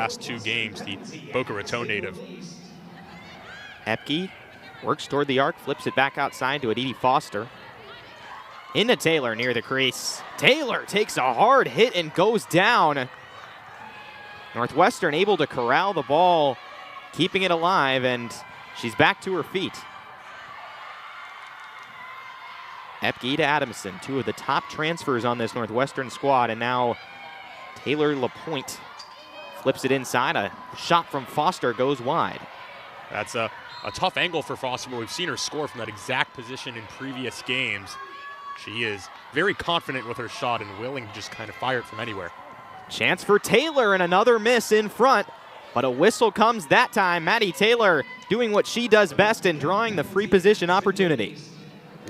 last 2 games, the Boca Raton native. Epke works toward the arc, flips it back outside to Aditi Foster. Into Taylor near the crease. Taylor takes a hard hit and goes down. Northwestern able to corral the ball, keeping it alive, and she's back to her feet. Epke to Adamson, 2 of the top transfers on this Northwestern squad, and now Taylor LaPointe flips it inside. A shot from Foster goes wide. That's a tough angle for Foster, but we've seen her score from that exact position in previous games. She is very confident with her shot and willing to just kind of fire it from anywhere. Chance for Taylor and another miss in front, but a whistle comes that time. Maddie Taylor doing what she does best and drawing the free position opportunity.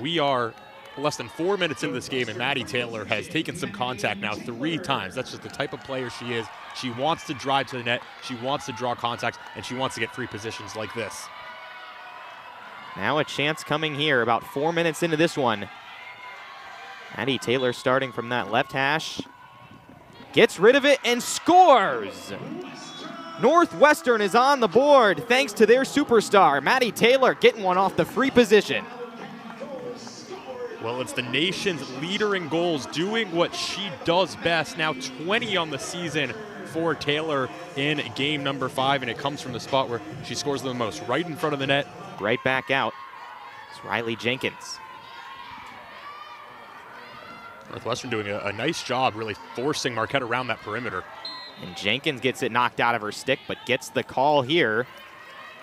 We are less than 4 minutes into this game, and Maddie Taylor has taken some contact now 3 times. That's just the type of player she is. She wants to drive to the net, she wants to draw contacts, and she wants to get free positions like this. Now a chance coming here, about 4 minutes into this one. Maddie Taylor starting from that left hash. Gets rid of it and scores! Northwestern is on the board thanks to their superstar, Maddie Taylor, getting one off the free position. Well, it's the nation's leader in goals, doing what she does best. Now 20 on the season for Taylor in game number 5, and it comes from the spot where she scores the most, right in front of the net. Right back out. It's Riley Jenkins. Northwestern doing a nice job really forcing Marquette around that perimeter. And Jenkins gets it knocked out of her stick, but gets the call here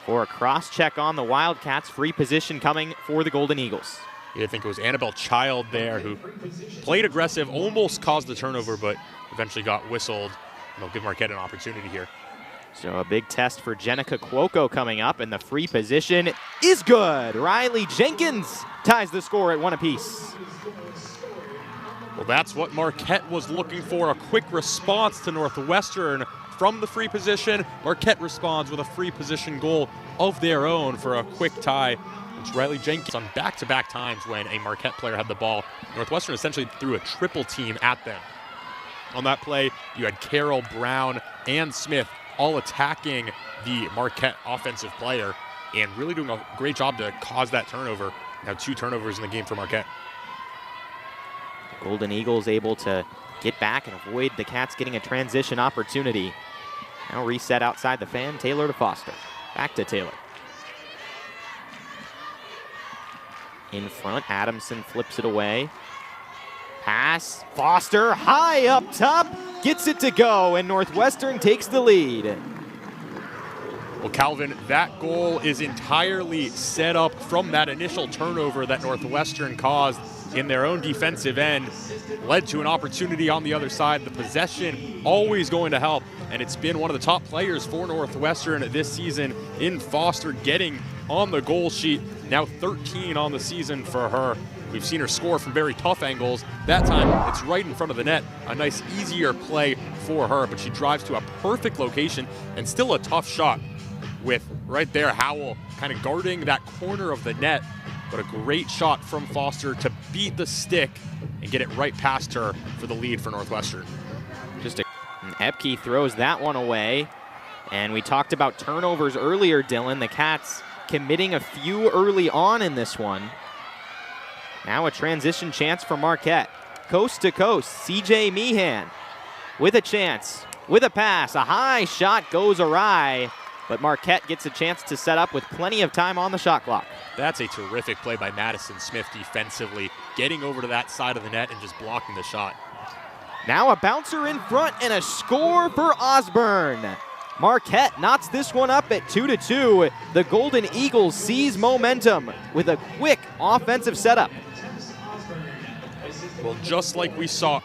for a cross-check on the Wildcats. Free position coming for the Golden Eagles. I think it was Annabelle Child there who played aggressive, almost caused the turnover, but eventually got whistled. And they'll give Marquette an opportunity here. So a big test for Jenica Cuoco coming up, and the free position is good. Riley Jenkins ties the score at 1 apiece. Well, that's what Marquette was looking for, a quick response to Northwestern from the free position. Marquette responds with a free position goal of their own for a quick tie. It's Riley Jenkins on back-to-back times when a Marquette player had the ball. Northwestern essentially threw a triple team at them. On that play, you had Carroll, Brown, and Smith all attacking the Marquette offensive player and really doing a great job to cause that turnover. Now 2 turnovers in the game for Marquette. Golden Eagles able to get back and avoid the Cats getting a transition opportunity. Now reset outside the fan, Taylor to Foster. Back to Taylor. In front, Adamson flips it away. Pass, Foster high up top, gets it to go, and Northwestern takes the lead. Well, Calvin, that goal is entirely set up from that initial turnover that Northwestern caused in their own defensive end, led to an opportunity on the other side. The possession always going to help, and it's been one of the top players for Northwestern this season in Foster, getting on the goal sheet. Now 13 on the season for her. We've seen her score from very tough angles. That time, it's right in front of the net. A nice, easier play for her, but she drives to a perfect location and still a tough shot with right there Howell kind of guarding that corner of the net. But a great shot from Foster to beat the stick and get it right past her for the lead for Northwestern. Epke throws that one away. And we talked about turnovers earlier, Dylan. The Cats committing a few early on in this one. Now a transition chance for Marquette. Coast to coast, CJ Meehan with a chance, with a pass. A high shot goes awry, but Marquette gets a chance to set up with plenty of time on the shot clock. That's a terrific play by Madison Smith defensively, getting over to that side of the net and just blocking the shot. Now a bouncer in front and a score for Osborne. Marquette knots this one up at 2-2. The Golden Eagles seize momentum with a quick offensive setup. Well, just like we saw,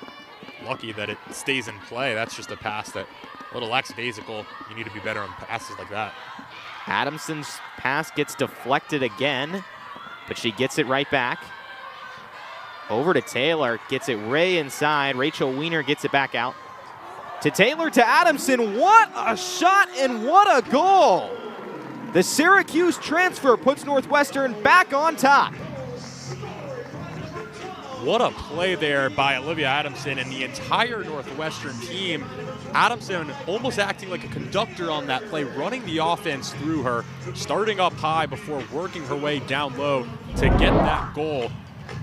lucky that it stays in play. That's just a pass that a little lackadaisical. You need to be better on passes like that. Adamson's pass gets deflected again, but she gets it right back. Over to Taylor, gets it way inside. Rachel Weiner gets it back out. To Taylor, to Adamson. What a shot and what a goal! The Syracuse transfer puts Northwestern back on top. What a play there by Olivia Adamson and the entire Northwestern team. Adamson almost acting like a conductor on that play, running the offense through her, starting up high before working her way down low to get that goal.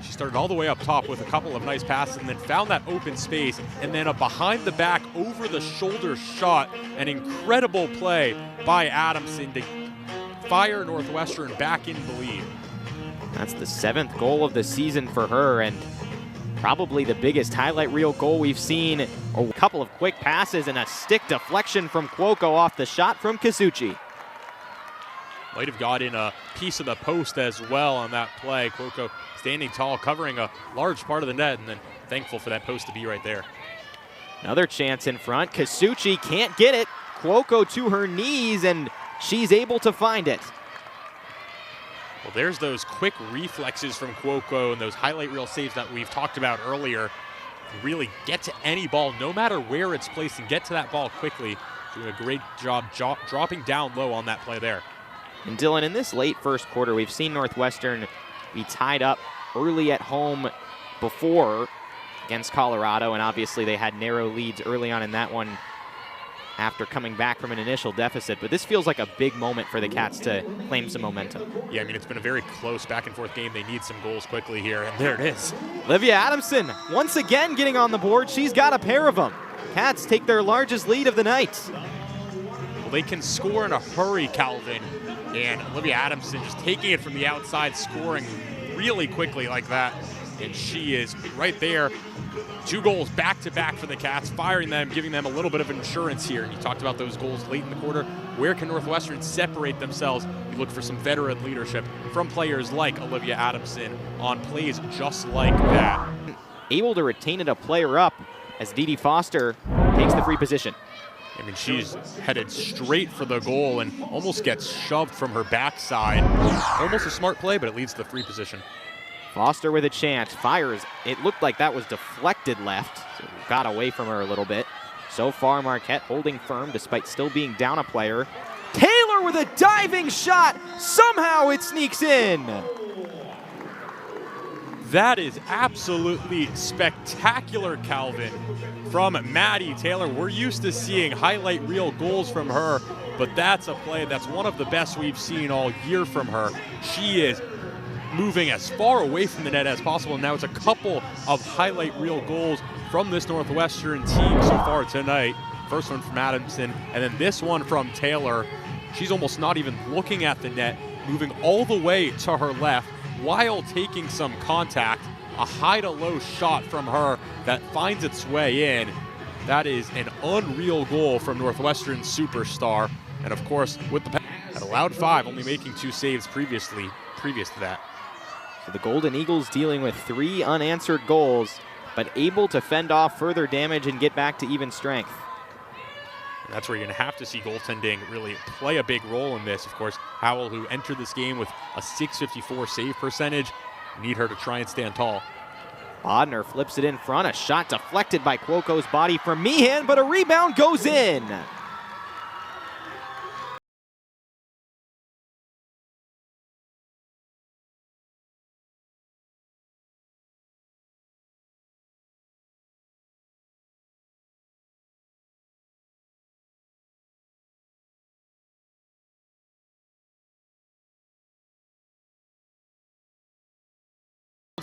She started all the way up top with a couple of nice passes and then found that open space, and then a behind the back, over the shoulder shot. An incredible play by Adamson to fire Northwestern back into the lead. That's the 7th goal of the season for her, and probably the biggest highlight reel goal we've seen. A couple of quick passes and a stick deflection from Cuoco off the shot from Kasuchi. Might have got in a piece of the post as well on that play. Cuoco standing tall, covering a large part of the net, and then thankful for that post to be right there. Another chance in front. Kasuchi can't get it. Cuoco to her knees, and she's able to find it. Well, there's those quick reflexes from Cuoco and those highlight reel saves that we've talked about earlier. Really get to any ball, no matter where it's placed, and get to that ball quickly. Doing a great job dropping down low on that play there. And Dylan, in this late first quarter, we've seen Northwestern be tied up early at home before against Colorado, and obviously they had narrow leads early on in that one after coming back from an initial deficit. But this feels like a big moment for the Cats to claim some momentum. Yeah, I mean, it's been a very close back and forth game. They need some goals quickly here, and there it is. Olivia Adamson once again getting on the board. She's got a pair of them. Cats take their largest lead of the night. Well, they can score in a hurry, Calvin, and Olivia Adamson just taking it from the outside, scoring really quickly like that, and she is right there. 2 goals back-to-back for the Cats, firing them, giving them a little bit of insurance here. And you talked about those goals late in the quarter. Where can Northwestern separate themselves? You look for some veteran leadership from players like Olivia Adamson on plays just like that. Able to retain it a player up as Dee Dee Foster takes the free position. I mean, she's headed straight for the goal and almost gets shoved from her backside. Almost a smart play, but it leads to the free position. Foster with a chance, fires. It looked like that was deflected left, so got away from her a little bit. So far, Marquette holding firm despite still being down a player. Taylor with a diving shot. Somehow it sneaks in. That is absolutely spectacular, Calvin, from Maddie Taylor. We're used to seeing highlight reel goals from her, but that's a play that's one of the best we've seen all year from her. She is moving as far away from the net as possible. Now it's a couple of highlight reel goals from this Northwestern team so far tonight. First one from Adamson, and then this one from Taylor. She's almost not even looking at the net, moving all the way to her left while taking some contact. A high to low shot from her that finds its way in. That is an unreal goal from Northwestern superstar. And of course, with the at allowed 5, only making 2 saves previous to that. So the Golden Eagles dealing with 3 unanswered goals, but able to fend off further damage and get back to even strength. And that's where you're going to have to see goaltending really play a big role in this. Of course, Howell, who entered this game with a .654 save percentage, need her to try and stand tall. Bodner flips it in front. A shot deflected by Cuoco's body from Meehan, but a rebound goes in.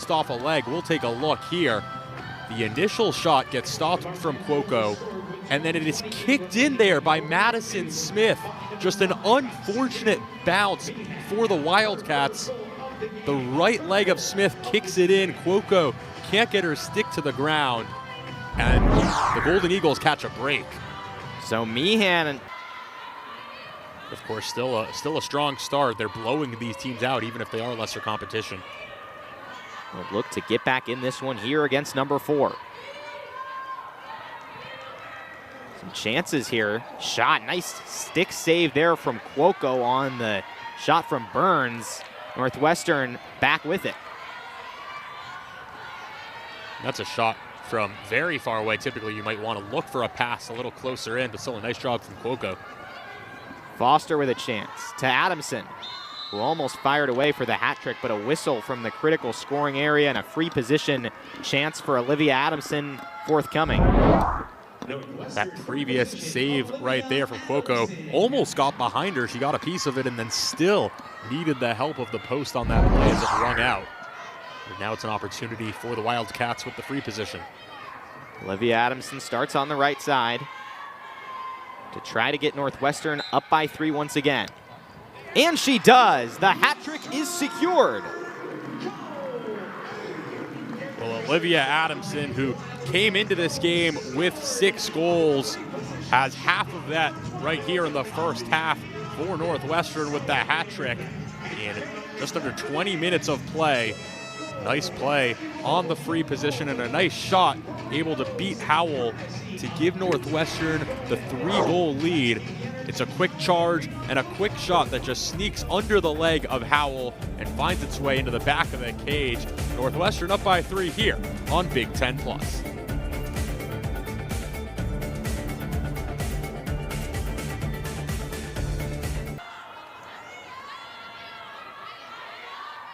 Off a leg. We'll take a look here. The initial shot gets stopped from Cuoco, and then it is kicked in there by Madison Smith. Just an unfortunate bounce for the Wildcats. The right leg of Smith kicks it in. Cuoco can't get her stick to the ground, and the Golden Eagles catch a break. So Meehan, of course, still a strong start. They're blowing these teams out, even if they are lesser competition. will look to get back in this one here against number 4. Some chances here. Shot, nice stick save there from Cuoco on the shot from Burns. Northwestern back with it. That's a shot from very far away. Typically, you might want to look for a pass a little closer in, but still a nice job from Cuoco. Foster with a chance to Adamson. who almost fired away for the hat trick, but a whistle from the critical scoring area and a free position chance for Olivia Adamson forthcoming. That previous save right there from Cuoco almost got behind her. She got a piece of it and then still needed the help of the post on that play as it rung out. But now it's an opportunity for the Wildcats with the free position. Olivia Adamson starts on the right side to try to get Northwestern up by 3 once again. And she does. The hat trick is secured. Well, Olivia Adamson, who came into this game with 6 goals, has half of that right here in the first half for Northwestern with the hat trick in just under 20 minutes of play. Nice play on the free position and a nice shot, able to beat Howell to give Northwestern the 3-goal lead. It's a quick charge and a quick shot that just sneaks under the leg of Howell and finds its way into the back of the cage. Northwestern up by 3 here on Big Ten Plus.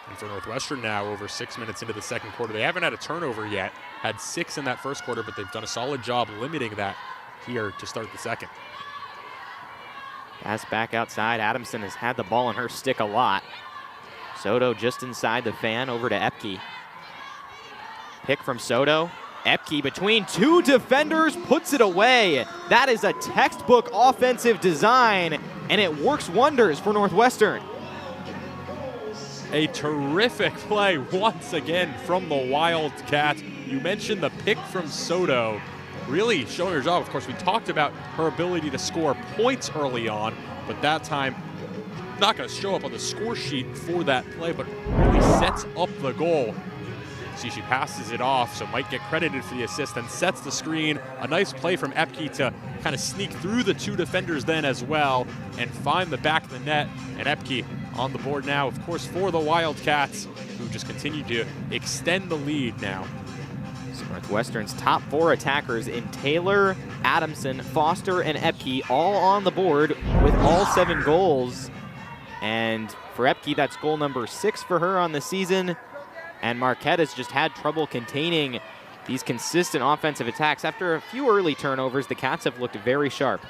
And for Northwestern now, over 6 minutes into the second quarter, they haven't had a turnover yet. Had 6 in that first quarter, but they've done a solid job limiting that here to start the second. Pass back outside. Adamson has had the ball in her stick a lot. Soto just inside the fan, over to Epke. Pick from Soto. Epke between 2 defenders puts it away. That is a textbook offensive design, and it works wonders for Northwestern. A terrific play once again from the Wildcats. You mentioned the pick from Soto. Really showing her job. Of course, we talked about her ability to score points early on, but that time not going to show up on the score sheet for that play, but really sets up the goal. See, she passes it off, so might get credited for the assist and sets the screen. A nice play from Epke to kind of sneak through the 2 defenders then as well and find the back of the net. And Epke on the board now, of course, for the Wildcats, who just continue to extend the lead now. So Northwestern's top 4 attackers in Taylor, Adamson, Foster, and Epke all on the board with all 7 goals. And for Epke, that's goal number 6 for her on the season. And Marquette has just had trouble containing these consistent offensive attacks. After a few early turnovers, the Cats have looked very sharp.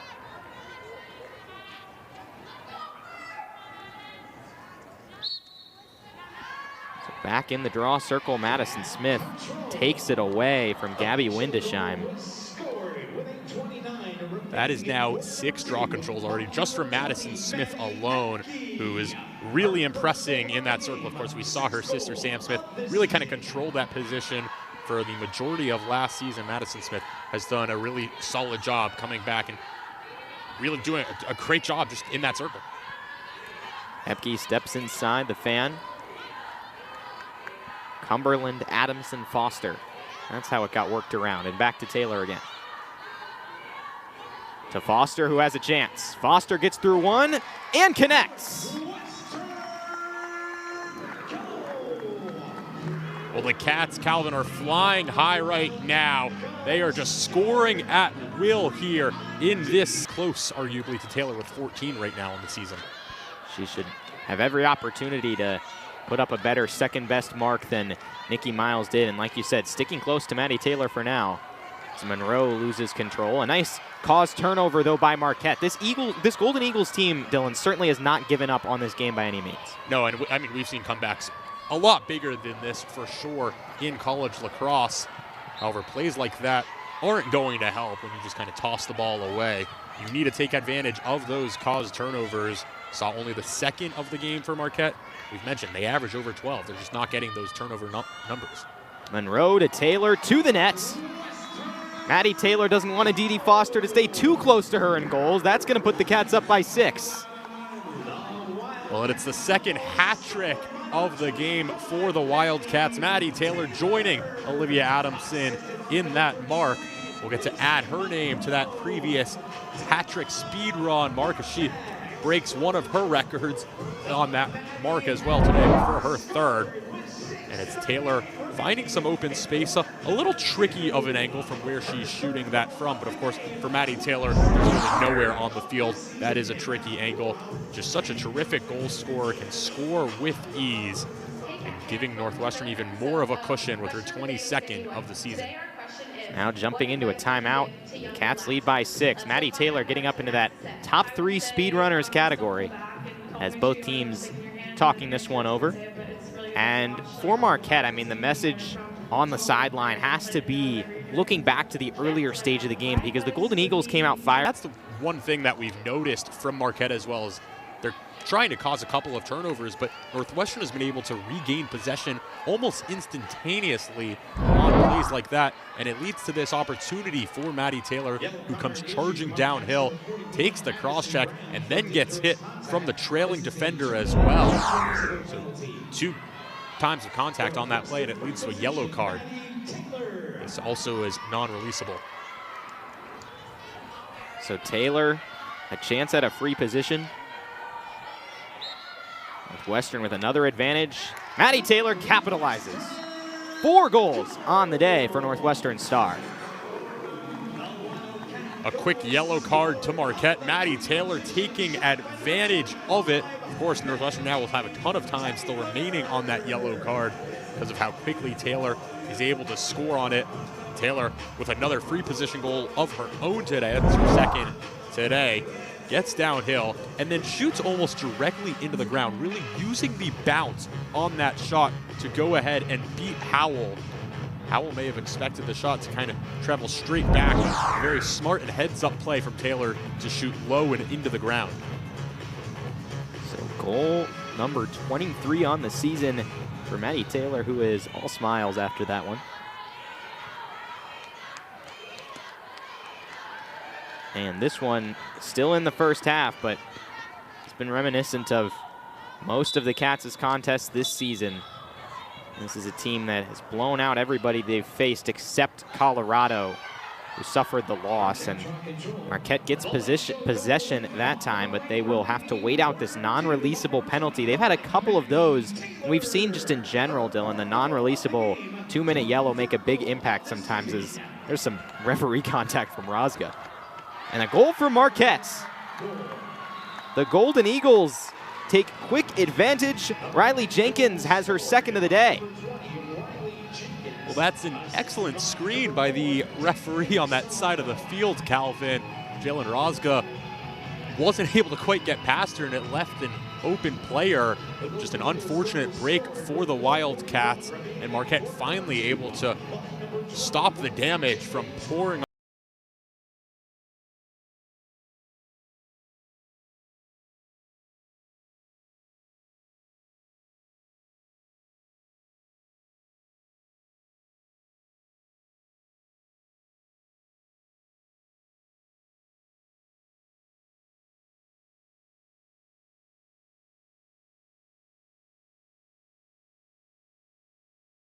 So back in the draw circle, Madison Smith takes it away from Gabby Windesheim. That is now 6 draw controls already, just from Madison Smith alone, who is really impressing in that circle. Of course, we saw her sister, Sam Smith, really kind of control that position for the majority of last season. Madison Smith has done a really solid job coming back and really doing a great job just in that circle. Epke steps inside the fan. Cumberland, Adamson, Foster. That's how it got worked around. And back to Taylor again. To Foster, who has a chance. Foster gets through one and connects. Well, the Cats, Calvin, are flying high right now. They are just scoring at will here in this close, arguably, to Taylor with 14 right now in the season. She should have every opportunity to put up a better second-best mark than Nikki Miles did. And like you said, sticking close to Maddie Taylor for now. As Monroe loses control. A nice caused turnover, though, by Marquette. This Golden Eagles team, Dylan, certainly has not given up on this game by any means. No, and I mean, we've seen comebacks a lot bigger than this for sure in college lacrosse. However, plays like that aren't going to help when you just kind of toss the ball away. You need to take advantage of those caused turnovers. Saw only the second of the game for Marquette. We've mentioned they average over 12. They're just not getting those turnover numbers. Monroe to Taylor to the net. Maddie Taylor doesn't want a Dee Foster to stay too close to her in goals. That's going to put the Cats up by 6. Well, and it's the second hat trick of the game for the Wildcats. Maddie Taylor joining Olivia Adamson in that mark. We'll get to add her name to that previous hat trick speed run mark as she breaks one of her records on that mark as well today for her 3rd. And it's Taylor finding some open space. A little tricky of an angle from where she's shooting that from, but of course, for Maddie Taylor, there's really nowhere on the field. That is a tricky angle. Just such a terrific goal scorer, can score with ease, and giving Northwestern even more of a cushion with her 22nd of the season. Now jumping into a timeout. The Cats lead by 6. Maddie Taylor getting up into that top 3 speed runners category as both teams talking this one over. And for Marquette, I mean, the message on the sideline has to be looking back to the earlier stage of the game, because the Golden Eagles came out firing. That's the one thing that we've noticed from Marquette, as well as they're trying to cause a couple of turnovers, but Northwestern has been able to regain possession almost instantaneously on plays like that, and it leads to this opportunity for Maddie Taylor, who comes charging downhill, takes the cross-check, and then gets hit from the trailing defender as well. So 2 times of contact on that play, and it leads to a yellow card. This also is non-releasable. So Taylor, a chance at a free position. Northwestern with another advantage. Maddie Taylor capitalizes. 4 goals on the day for Northwestern star. A quick yellow card to Marquette. Maddie Taylor taking advantage of it. Of course, Northwestern now will have a ton of time still remaining on that yellow card because of how quickly Taylor is able to score on it. Taylor with another free position goal of her own today. That's her 2nd today. Gets downhill and then shoots almost directly into the ground, really using the bounce on that shot to go ahead and beat Howell. Howell may have expected the shot to kind of travel straight back. Very smart and heads-up play from Taylor to shoot low and into the ground. So goal number 23 on the season for Maddie Taylor, who is all smiles after that one. And this one still in the first half, but it's been reminiscent of most of the Cats' contests this season. This is a team that has blown out everybody they've faced except Colorado, who suffered the loss. And Marquette gets possession that time, but they will have to wait out this non-releasable penalty. They've had a couple of those. We've seen just in general, Dylan, the non-releasable 2-minute yellow make a big impact sometimes, as there's some referee contact from Rozga. And a goal for Marquette. The Golden Eagles take quick advantage. Riley Jenkins has her 2nd of the day. Well, that's an excellent screen by the referee on that side of the field, Calvin. Jalen Rozga wasn't able to quite get past her, and it left an open player. Just an unfortunate break for the Wildcats, and Marquette finally able to stop the damage from pouring.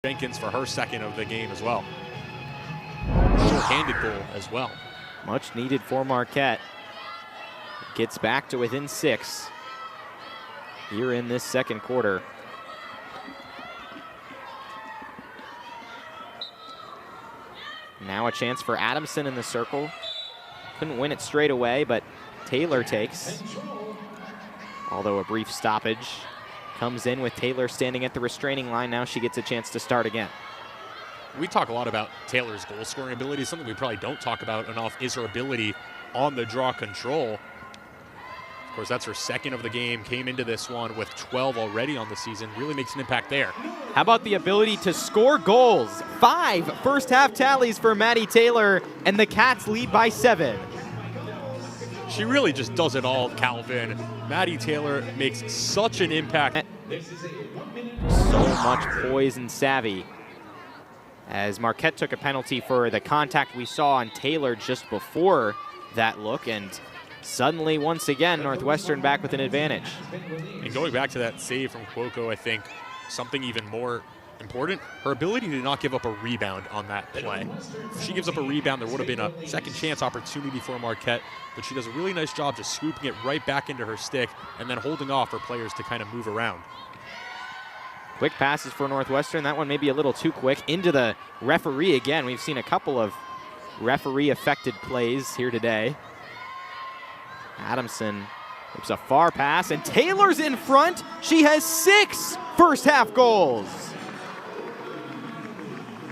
Jenkins for her 2nd of the game as well. Short-handed goal as well. Much needed for Marquette. Gets back to within 6 here in this 2nd quarter. Now a chance for Adamson in the circle. Couldn't win it straight away, but Taylor takes. Although a brief stoppage. Comes in with Taylor standing at the restraining line. Now she gets a chance to start again. We talk a lot about Taylor's goal scoring ability. Something we probably don't talk about enough is her ability on the draw control. Of course, that's her 2nd of the game. Came into this one with 12 already on the season. Really makes an impact there. How about the ability to score goals? 5 first half tallies for Maddie Taylor, and the Cats lead by 7. She really just does it all, Calvin. Maddie Taylor makes such an impact. So much poise and savvy, as Marquette took a penalty for the contact we saw on Taylor just before that look, and suddenly, once again, Northwestern back with an advantage. And going back to that save from Cuoco, I think something even more important, her ability to not give up a rebound on that play. If she gives up a rebound, there would have been a 2nd chance opportunity for Marquette, but she does a really nice job just swooping it right back into her stick and then holding off for players to kind of move around. Quick passes for Northwestern. That one maybe a little too quick. Into the referee again. We've seen a couple of referee-affected plays here today. Adamson whips a far pass, and Taylor's in front. She has 6 first-half goals.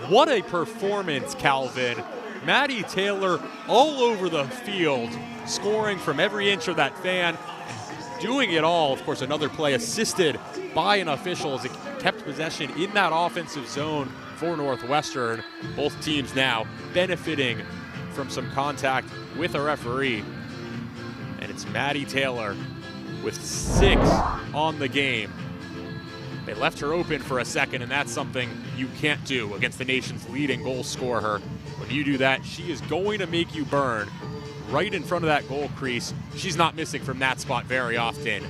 What a performance, Calvin. Maddie Taylor all over the field, scoring from every inch of that fan, doing it all. Of course, another play assisted by an official as it kept possession in that offensive zone for Northwestern. Both teams now benefiting from some contact with a referee. And it's Maddie Taylor with 6 on the game. They left her open for a second, and that's something you can't do against the nation's leading goal scorer. When you do that, she is going to make you burn right in front of that goal crease. She's not missing from that spot very often.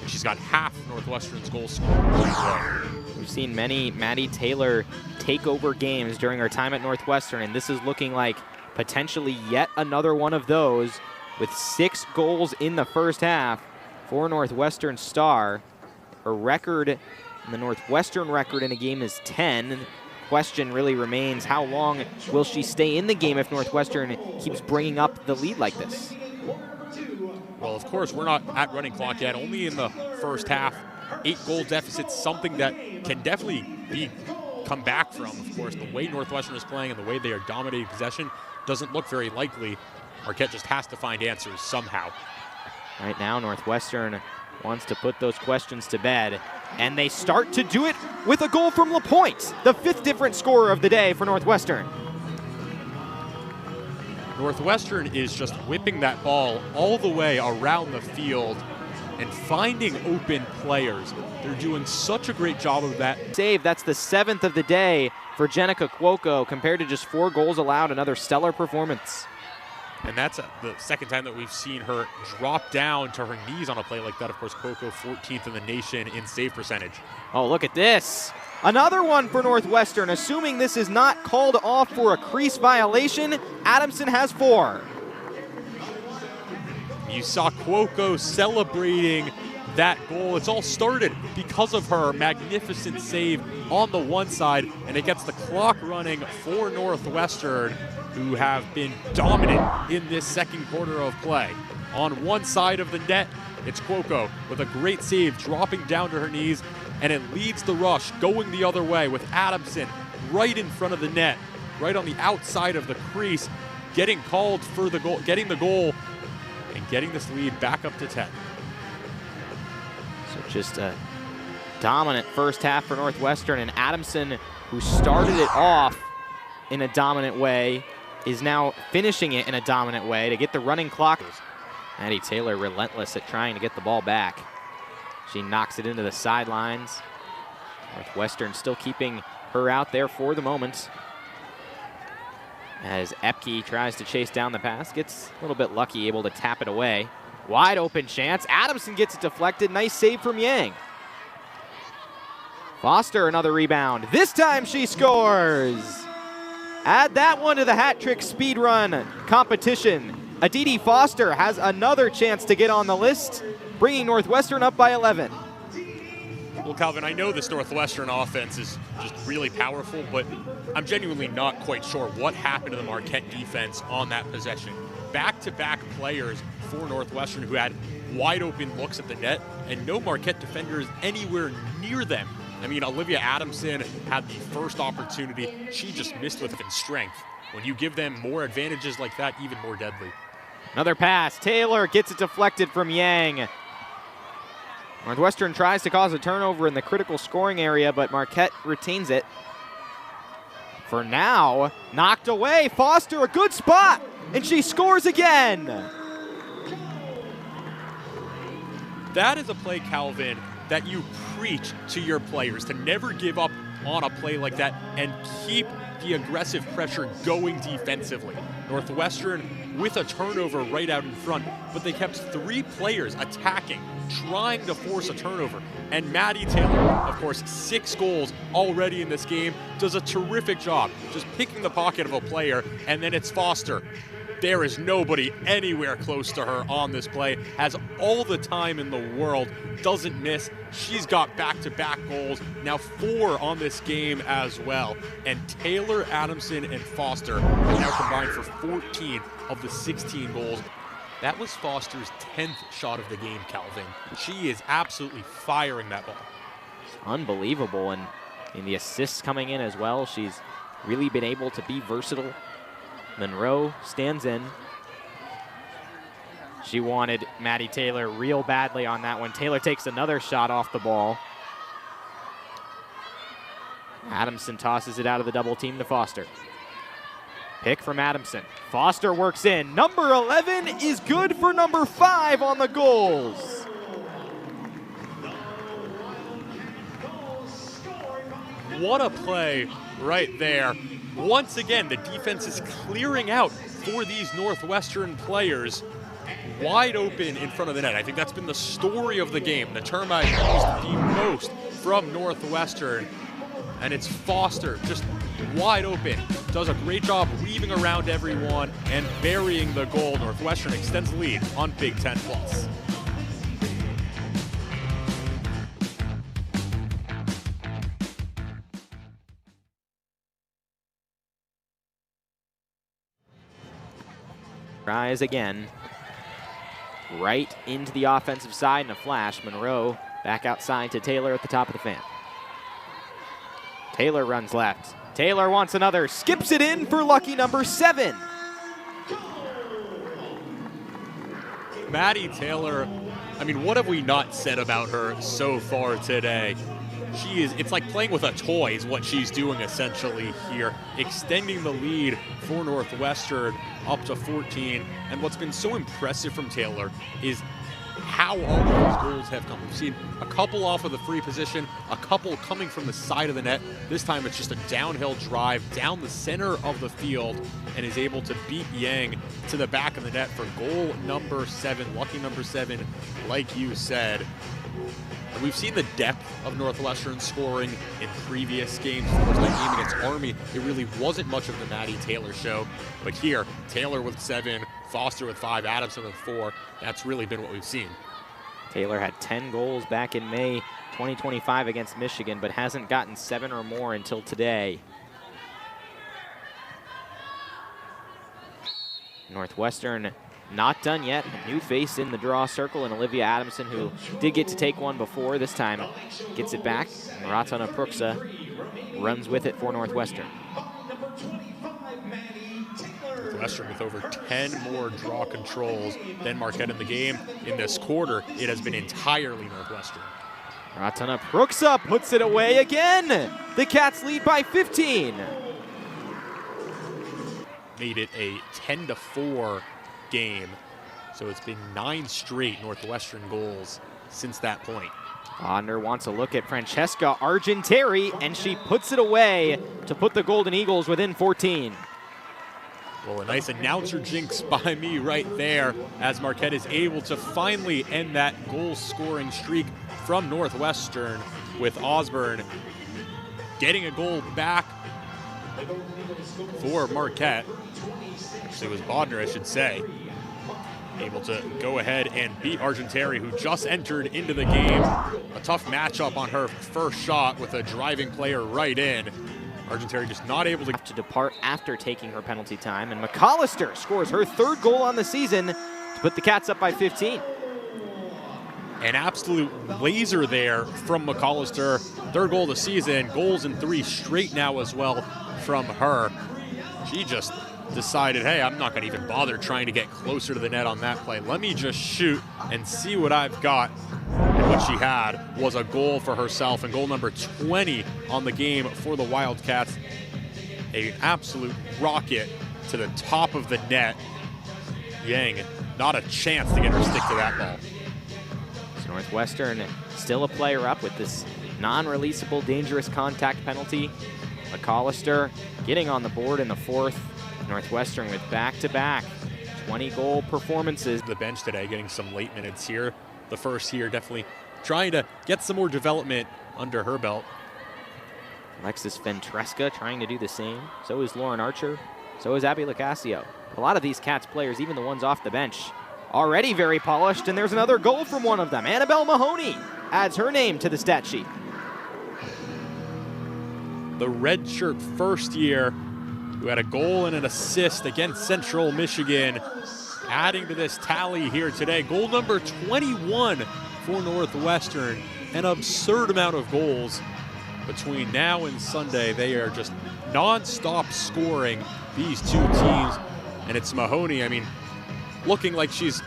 She's got half Northwestern's goal scorer. We've seen many Maddie Taylor takeover games during her time at Northwestern, and this is looking like potentially yet another one of those, with 6 goals in the first half for Northwestern star. Her record, the Northwestern record in a game is 10. The question really remains, how long will she stay in the game if Northwestern keeps bringing up the lead like this? Well, of course, we're not at running clock yet. Only in the first half. 8-goal deficit, something that can definitely come back from. Of course, the way Northwestern is playing and the way they are dominating possession doesn't look very likely. Marquette just has to find answers somehow. Right now, Northwestern wants to put those questions to bed, and they start to do it with a goal from LaPointe, the 5th different scorer of the day for Northwestern. Northwestern is just whipping that ball all the way around the field and finding open players. They're doing such a great job of that. Save, that's the 7th of the day for Jenica Cuoco, compared to just 4 goals allowed. Another stellar performance. And that's the second time that we've seen her drop down to her knees on a play like that. Of course, Cuoco 14th in the nation in save percentage. Oh, look at this. Another one for Northwestern. Assuming this is not called off for a crease violation, Adamson has 4. You saw Cuoco celebrating that goal. It's all started because of her magnificent save on the one side, and it gets the clock running for Northwestern, who have been dominant in this second quarter of play. On one side of the net, it's Cuoco with a great save, dropping down to her knees, and it leads the rush going the other way with Adamson right in front of the net, right on the outside of the crease, getting called for the goal, getting the goal, and getting this lead back up to 10. So just a dominant first half for Northwestern, and Adamson, who started it off in a dominant way, is now finishing it in a dominant way to get the running clock. Maddie Taylor relentless at trying to get the ball back. She knocks it into the sidelines. Northwestern still keeping her out there for the moment, as Epke tries to chase down the pass, gets a little bit lucky, able to tap it away. Wide open chance. Adamson gets it deflected. Nice save from Yang. Foster, another rebound. This time she scores. Add that one to the hat trick speed run competition. Aditi Foster has another chance to get on the list, bringing Northwestern up by 11. Well, Calvin, I know this Northwestern offense is just really powerful, but I'm genuinely not quite sure what happened to the Marquette defense on that possession. Back-to-back players for Northwestern who had wide open looks at the net, and no Marquette defenders anywhere near them. I mean, Olivia Adamson had the first opportunity. She just missed with strength. When you give them more advantages like that, even more deadly. Another pass. Taylor gets it deflected from Yang. Northwestern tries to cause a turnover in the critical scoring area, but Marquette retains it. For now, knocked away. Foster, a good spot, and she scores again. That is a play, Calvin, that you preach to your players, to never give up on a play like that and keep the aggressive pressure going defensively. Northwestern with a turnover right out in front, but they kept 3 players attacking, trying to force a turnover. And Maddie Taylor, of course, 6 goals already in this game, does a terrific job just picking the pocket of a player, and then it's Foster There is nobody anywhere close to her on this play. Has all the time in the world. Doesn't miss. She's got back-to-back goals. Now 4 on this game as well. And Taylor, Adamson, and Foster have now combined for 14 of the 16 goals. That was Foster's 10th shot of the game, Calvin. She is absolutely firing that ball. Unbelievable. And the assists coming in as well. She's really been able to be versatile. Monroe stands in. She wanted Maddie Taylor real badly on that one. Taylor takes another shot off the ball. Adamson tosses it out of the double team to Foster. Pick from Adamson. Foster works in. Number 11 is good for number 5 on the goals. What a play right there. Once again, the defense is clearing out for these Northwestern players. Wide open in front of the net. I think that's been the story of the game. The term I've used the most from Northwestern. And it's Foster just wide open. Does a great job weaving around everyone and burying the goal. Northwestern extends the lead on Big Ten Plus. Rise again. Right into the offensive side in a flash. Monroe back outside to Taylor at the top of the fan. Taylor runs left. Taylor wants another. Skips it in for lucky number 7. Maddie Taylor, I mean, what have we not said about her so far today? It's like playing with a toy is what she's doing essentially here, extending the lead for Northwestern up to 14. And what's been so impressive from Taylor is how all of those goals have come. We've seen a couple off of the free position, a couple coming from the side of the net. This time it's just a downhill drive down the center of the field and is able to beat Yang to the back of the net for goal number 7, lucky number 7, like you said. And we've seen the depth of Northwestern scoring in previous games. Of course, that game against Army, it really wasn't much of the Maddie Taylor show. But here, Taylor with 7, Foster with 5, Adamson with 4. That's really been what we've seen. Taylor had 10 goals back in May 2025 against Michigan, but hasn't gotten 7 or more until today. Northwestern not done yet. New face in the draw circle, and Olivia Adamson, who did get to take one before, this time gets it back. Ratana Pruksa runs with it for Northwestern. Northwestern with over 10 more draw controls than Marquette in the game. In this quarter, it has been entirely Northwestern. Ratana Pruksa puts it away again. The Cats lead by 15. Made it a 10-4 game. So it's been 9 straight Northwestern goals since that point. Bodner wants a look at Francesca Argenteri, and she puts it away to put the Golden Eagles within 14. Well, a nice announcer jinx by me right there as Marquette is able to finally end that goal-scoring streak from Northwestern with Osborne getting a goal back for Marquette. Actually, it was Bodner, I should say. Able to go ahead and beat Argenteri, who just entered into the game. A tough matchup on her first shot with a driving player right in. Argenteri just not able to depart after taking her penalty time, and McAllister scores her 3rd goal on the season to put the Cats up by 15. An absolute laser there from McAllister. 3rd goal of the season, goals in 3 straight now as well from her. She just decided, hey, I'm not going to even bother trying to get closer to the net on that play. Let me just shoot and see what I've got. And what she had was a goal for herself, and goal number 20 on the game for the Wildcats. An absolute rocket to the top of the net. Yang, not a chance to get her stick to that ball. So Northwestern still a player up with this non-releasable dangerous contact penalty. McAllister getting on the board in the 4th. Northwestern with back-to-back 20-goal performances. The bench today getting some late minutes here. The first here definitely trying to get some more development under her belt. Alexis Ventresca trying to do the same. So is Lauren Archer. So is Abby Lacasio. A lot of these Cats players, even the ones off the bench, already very polished, and there's another goal from one of them. Annabelle Mahoney adds her name to the stat sheet. The redshirt first year, who had a goal and an assist against Central Michigan, adding to this tally here today. Goal number 21 for Northwestern. An absurd amount of goals between now and Sunday. They are just non-stop scoring, these two teams. And it's Mahoney, I mean, looking like she's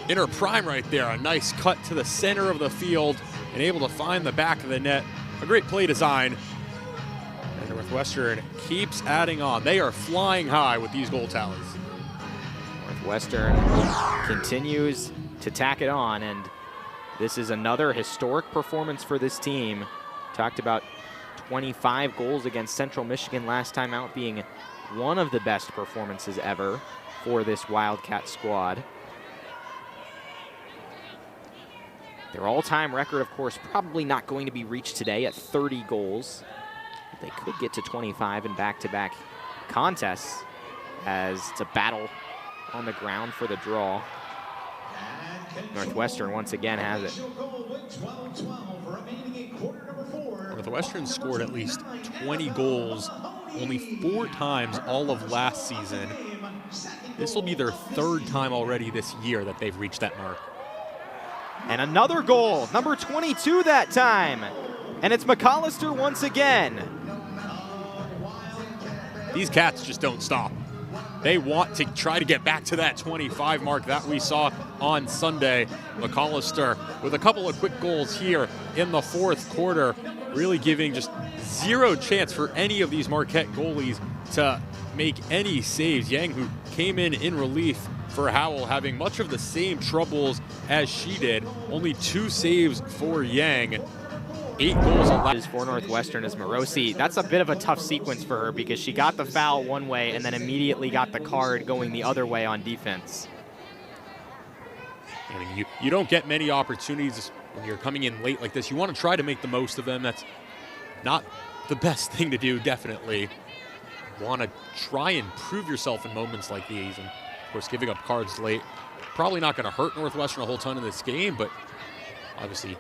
in her prime right there. A nice cut to the center of the field and able to find the back of the net. A great play design. And Northwestern keeps adding on. They are flying high with these goal tallies. Northwestern continues to tack it on, and this is another historic performance for this team. Talked about 25 goals against Central Michigan last time out being one of the best performances ever for this Wildcat squad. Their all-time record, of course, probably not going to be reached today at 30 goals. But they could get to 25 in back-to-back contests, as it's a battle on the ground for the draw. Northwestern once again has it. Northwestern scored at least 20 goals only 4 times all of last season. This will be their 3rd time already this year that they've reached that mark. And another goal, number 22 that time. And it's McAllister once again. These Cats just don't stop. They want to try to get back to that 25 mark that we saw on Sunday. McAllister with a couple of quick goals here in the 4th quarter, really giving just zero chance for any of these Marquette goalies to make any saves. Yang, who came in relief for Howell, having much of the same troubles as she did. Only 2 saves for Yang. 8 goals allowed for Northwestern is Morosi. That's a bit of a tough sequence for her because she got the foul one way and then immediately got the card going the other way on defense. I mean, you don't get many opportunities when you're coming in late like this. You want to try to make the most of them. That's not the best thing to do, definitely. You want to try and prove yourself in moments like these. And, of course, giving up cards late, probably not going to hurt Northwestern a whole ton in this game, but obviously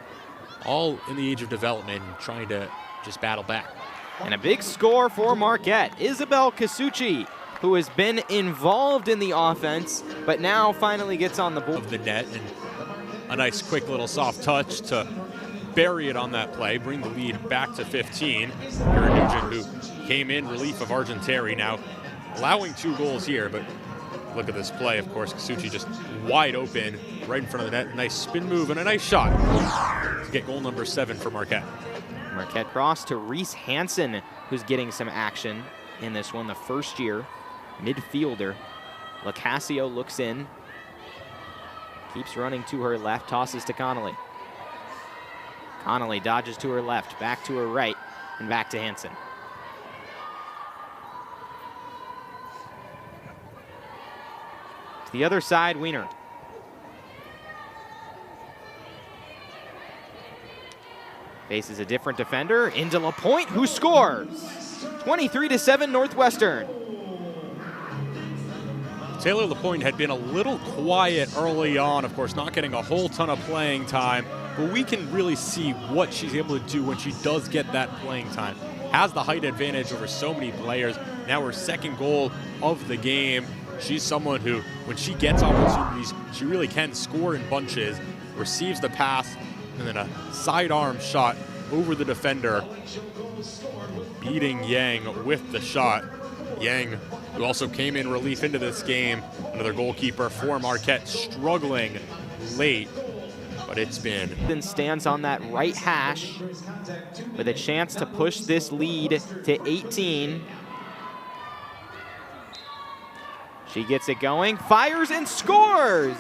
all in the age of development, trying to just battle back. And a big score for Marquette. Isabel Casucci, who has been involved in the offense, but now finally gets on the board. Of the net, and a nice quick little soft touch to bury it on that play, bring the lead back to 15. Karen Nugent, who came in relief of Argenteri, now allowing 2 goals here, but look at this play, of course. Casucci just wide open, right in front of the net. Nice spin move and a nice shot to get goal number 7 for Marquette. Marquette cross to Reese Hansen, who's getting some action in this one, the first year midfielder. Lacasio looks in, keeps running to her left, tosses to Connolly. Connolly dodges to her left, back to her right, and back to Hansen. To the other side, Wiener. Faces a different defender into LaPointe, who scores. 23-7 Northwestern. Taylor LaPointe had been a little quiet early on, of course, not getting a whole ton of playing time, but we can really see what she's able to do when she does get that playing time. Has the height advantage over so many players. Now her 2nd goal of the game. She's someone who, when she gets opportunities, she really can score in bunches, receives the pass, and then a sidearm shot over the defender, beating Yang with the shot. Yang, who also came in relief into this game, another goalkeeper for Marquette, struggling late, but it's been. Stands on that right hash with a chance to push this lead to 18. She gets it going, fires and scores!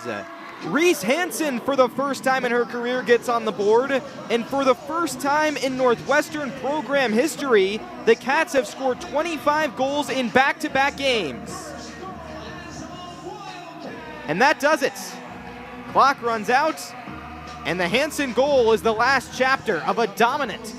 Reese Hansen, for the first time in her career, gets on the board. And for the first time in Northwestern program history, the Cats have scored 25 goals in back-to-back games. And that does it. Clock runs out, and the Hansen goal is the last chapter of a dominant